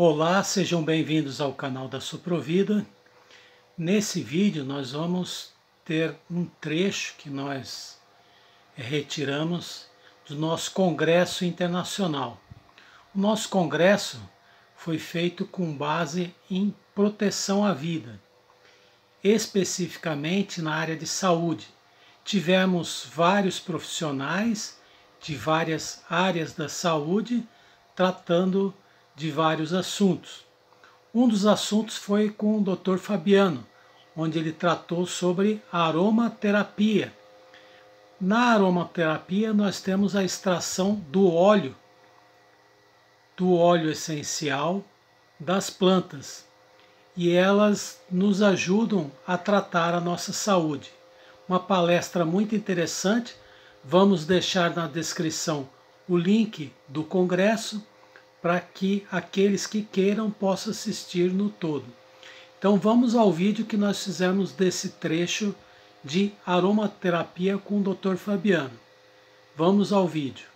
Olá, sejam bem-vindos ao canal da Suprovida. Nesse vídeo nós vamos ter um trecho que nós retiramos do nosso Congresso Internacional. O nosso congresso foi feito com base em proteção à vida, especificamente na área de saúde. Tivemos vários profissionais de várias áreas da saúde tratando de vários assuntos. Um dos assuntos foi com o Dr. Fabiano, onde ele tratou sobre aromaterapia. Na aromaterapia nós temos a extração do óleo essencial das plantas, e elas nos ajudam a tratar a nossa saúde. Uma palestra muito interessante. Vamos deixar na descrição o link do congresso para que aqueles que queiram possam assistir no todo. Então vamos ao vídeo que nós fizemos desse trecho de aromaterapia com o Dr. Fabiano. Vamos ao vídeo.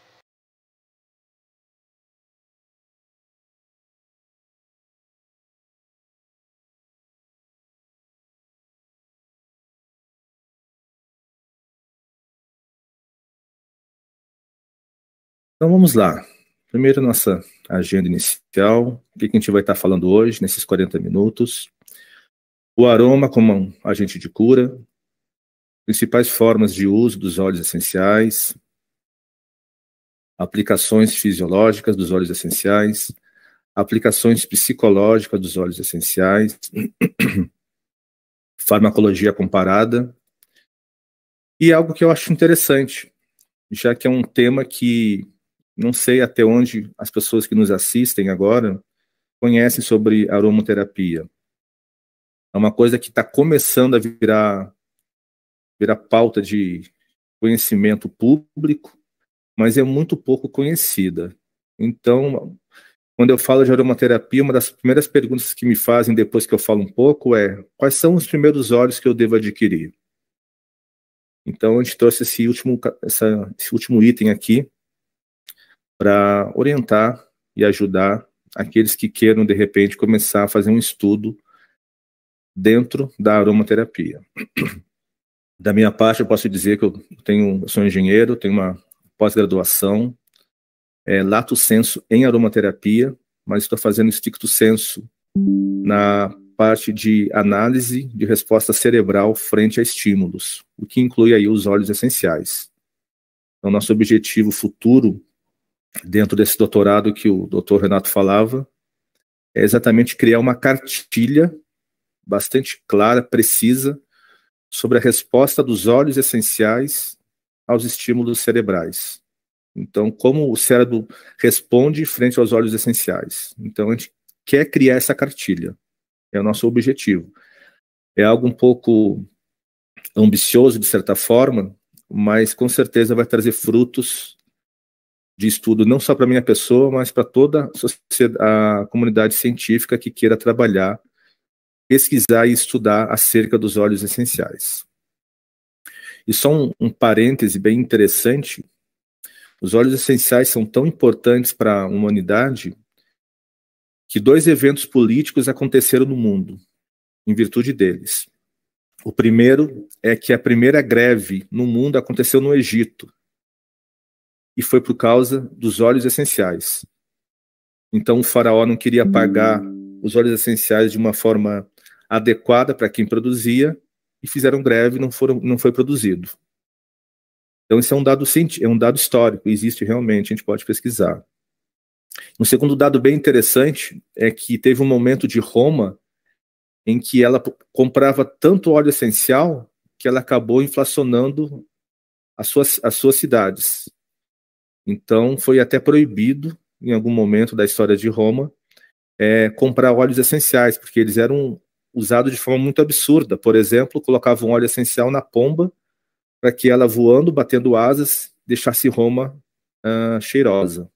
Então vamos lá. Primeiro, nossa agenda inicial. O que a gente vai estar falando hoje, nesses 40 minutos? O aroma como um agente de cura, principais formas de uso dos óleos essenciais, aplicações fisiológicas dos óleos essenciais, aplicações psicológicas dos óleos essenciais, farmacologia comparada, e algo que eu acho interessante, já que é um tema que não sei até onde as pessoas que nos assistem agora conhecem sobre aromaterapia. É uma coisa que está começando a virar pauta de conhecimento público, mas é muito pouco conhecida. Então, quando eu falo de aromaterapia, uma das primeiras perguntas que me fazem depois que eu falo um pouco é: quais são os primeiros óleos que eu devo adquirir? Então, a gente trouxe esse último item aqui para orientar e ajudar aqueles que queiram, de repente, começar a fazer um estudo dentro da aromaterapia. Da minha parte, eu posso dizer que eu sou engenheiro, tenho uma pós-graduação, lato sensu em aromaterapia, mas estou fazendo stricto sensu na parte de análise de resposta cerebral frente a estímulos, o que inclui aí os óleos essenciais. Então, nosso objetivo futuro, dentro desse doutorado que o Dr. Renato falava, é exatamente criar uma cartilha bastante clara, precisa, sobre a resposta dos óleos essenciais aos estímulos cerebrais. Então, como o cérebro responde frente aos óleos essenciais. Então, a gente quer criar essa cartilha. É o nosso objetivo. É algo um pouco ambicioso, de certa forma, mas com certeza vai trazer frutos de estudo, não só para a minha pessoa, mas para toda a comunidade científica que queira trabalhar, pesquisar e estudar acerca dos óleos essenciais. E só um parêntese bem interessante: os óleos essenciais são tão importantes para a humanidade que 2 eventos políticos aconteceram no mundo, em virtude deles. O primeiro é que a primeira greve no mundo aconteceu no Egito, e foi por causa dos óleos essenciais. Então o faraó não queria pagar os óleos essenciais de uma forma adequada para quem produzia, e fizeram greve e não foi produzido. Então esse é um dado histórico, existe realmente, a gente pode pesquisar. Um segundo dado bem interessante é que teve um momento de Roma em que ela comprava tanto óleo essencial que ela acabou inflacionando as suas cidades. Então foi até proibido, em algum momento da história de Roma, comprar óleos essenciais, porque eles eram usados de forma muito absurda. Por exemplo, colocavam óleo essencial na pomba para que ela, voando, batendo asas, deixasse Roma cheirosa.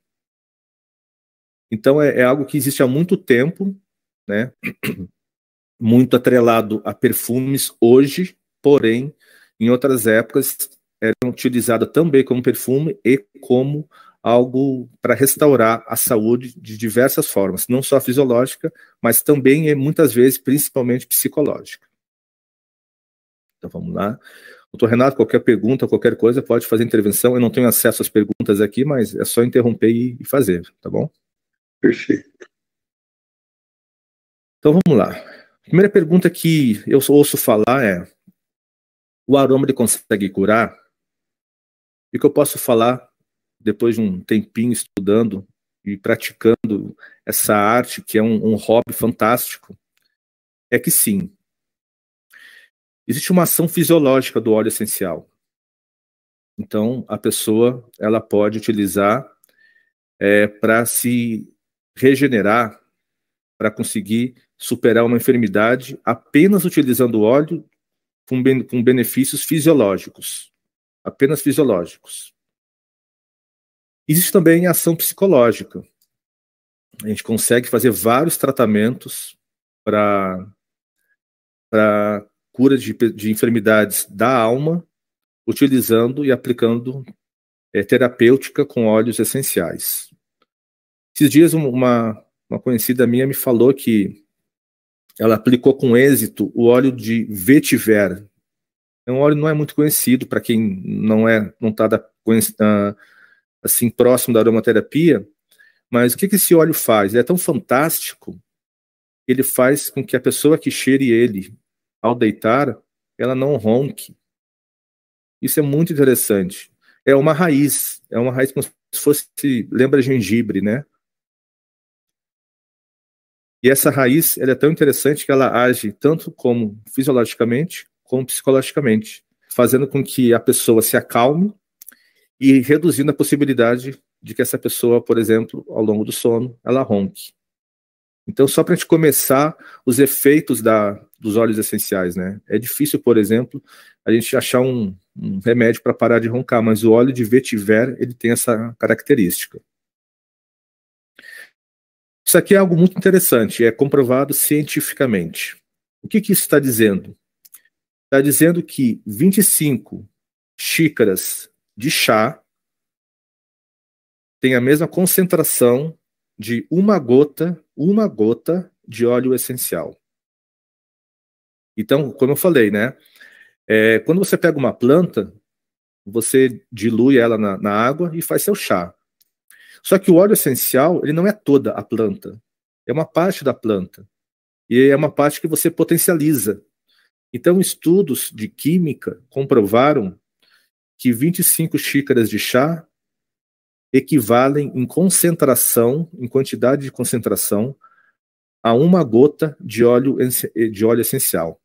Então é algo que existe há muito tempo, né? Muito atrelado a perfumes hoje, porém, em outras épocas, eram utilizadas também como perfume e como algo para restaurar a saúde de diversas formas, não só fisiológica, mas também, muitas vezes, principalmente psicológica. Então, vamos lá. Doutor Renato, qualquer pergunta, qualquer coisa, pode fazer intervenção. Eu não tenho acesso às perguntas aqui, mas é só interromper e fazer, tá bom? Perfeito. Então, vamos lá. A primeira pergunta que eu ouço falar é: o aroma ele consegue curar? E o que eu posso falar, depois de um tempinho estudando e praticando essa arte, que é um hobby fantástico, é que sim. Existe uma ação fisiológica do óleo essencial. Então, a pessoa ela pode utilizar para se regenerar, para conseguir superar uma enfermidade, apenas utilizando o óleo com benefícios fisiológicos. Apenas fisiológicos. Existe também a ação psicológica. A gente consegue fazer vários tratamentos para cura de enfermidades da alma, utilizando e aplicando terapêutica com óleos essenciais. Esses dias uma conhecida minha me falou que ela aplicou com êxito o óleo de vetiver. É um óleo não é muito conhecido para quem não está assim próximo da aromaterapia, mas o que esse óleo faz? Ele é tão fantástico, ele faz com que a pessoa que cheire ele ao deitar, ela não ronque. Isso é muito interessante. É uma raiz como se fosse, lembra gengibre, né? E essa raiz, ela é tão interessante que ela age tanto como fisiologicamente, como psicologicamente, fazendo com que a pessoa se acalme e reduzindo a possibilidade de que essa pessoa, por exemplo, ao longo do sono, ela ronque. Então, só para a gente começar os efeitos dos óleos essenciais, né? É difícil, por exemplo, a gente achar um remédio para parar de roncar, mas o óleo de vetiver, ele tem essa característica. Isso aqui é algo muito interessante, é comprovado cientificamente. O que isso está dizendo? Está dizendo que 25 xícaras de chá tem a mesma concentração de uma gota de óleo essencial. Então, como eu falei, né? Quando você pega uma planta, você dilui ela na água e faz seu chá. Só que o óleo essencial, ele não é toda a planta. É uma parte da planta. E é uma parte que você potencializa. Então, estudos de química comprovaram que 25 xícaras de chá equivalem em concentração, em quantidade de concentração, a uma gota de óleo essencial.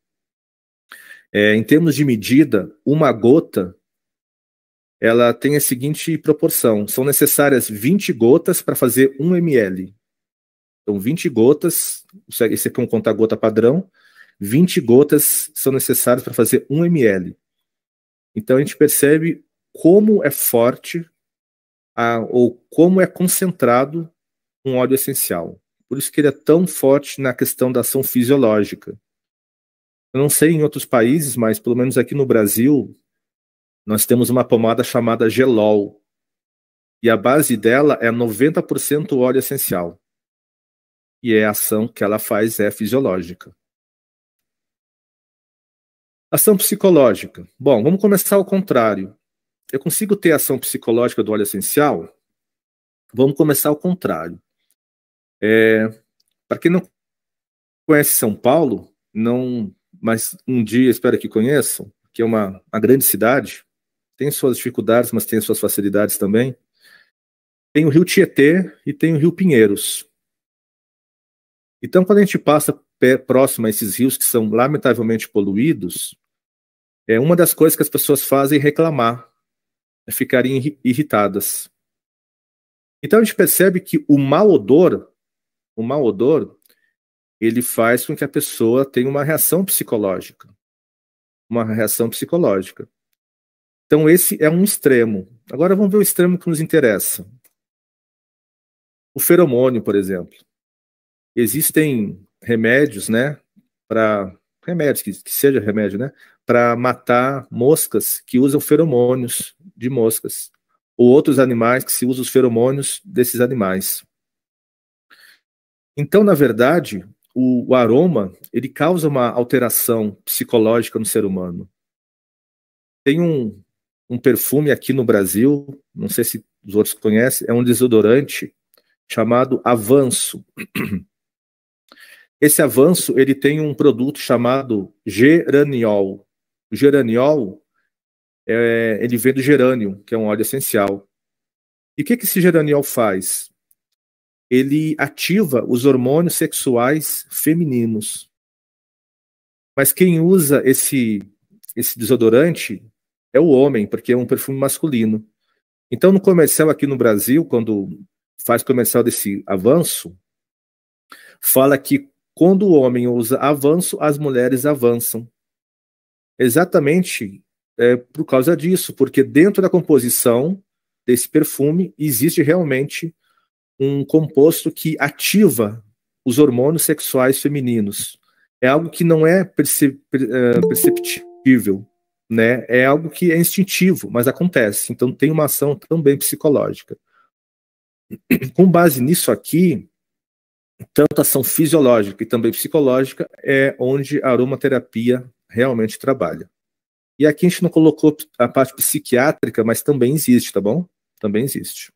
Em termos de medida, uma gota ela tem a seguinte proporção: são necessárias 20 gotas para fazer 1 ml. Então, 20 gotas, esse aqui é um conta-gota padrão, 20 gotas são necessárias para fazer 1 ml. Então, a gente percebe como é forte ou como é concentrado um óleo essencial. Por isso que ele é tão forte na questão da ação fisiológica. Eu não sei em outros países, mas pelo menos aqui no Brasil, nós temos uma pomada chamada Gelol. E a base dela é 90% óleo essencial. E a ação que ela faz é fisiológica. Ação psicológica. Bom, vamos começar ao contrário. Eu consigo ter ação psicológica do óleo essencial? Vamos começar ao contrário. Para quem não conhece São Paulo, mas um dia espero que conheçam, que é uma grande cidade, tem suas dificuldades, mas tem suas facilidades também. Tem o Rio Tietê e tem o Rio Pinheiros. Então, quando a gente passa próximo a esses rios que são lamentavelmente poluídos, uma das coisas que as pessoas fazem é reclamar, é ficarem irritadas. Então, a gente percebe que o mau odor, ele faz com que a pessoa tenha uma reação psicológica. Uma reação psicológica. Então, esse é um extremo. Agora, vamos ver o extremo que nos interessa. O feromônio, por exemplo. Existem remédios, né, remédios, que seja remédio, né, para matar moscas que usam feromônios de moscas. ou outros animais que se usam os feromônios desses animais. Então, na verdade, o aroma, ele causa uma alteração psicológica no ser humano. Tem um perfume aqui no Brasil, não sei se os outros conhecem, é um desodorante chamado Avanço. Esse Avanço, ele tem um produto chamado geraniol. O geraniol, ele vem do gerânio, que é um óleo essencial. E o que esse geraniol faz? Ele ativa os hormônios sexuais femininos. Mas quem usa esse desodorante é o homem, porque é um perfume masculino. Então, no comercial aqui no Brasil, quando faz comercial desse Avanço, fala que quando o homem usa Avanço, as mulheres avançam. Exatamente por causa disso, porque dentro da composição desse perfume existe realmente um composto que ativa os hormônios sexuais femininos. É algo que não é perceptível, né? É algo que é instintivo, mas acontece. Então tem uma ação também psicológica. Com base nisso aqui, tanto ação fisiológica e também psicológica é onde a aromaterapia realmente trabalha. E aqui a gente não colocou a parte psiquiátrica, mas também existe, tá bom? Também existe.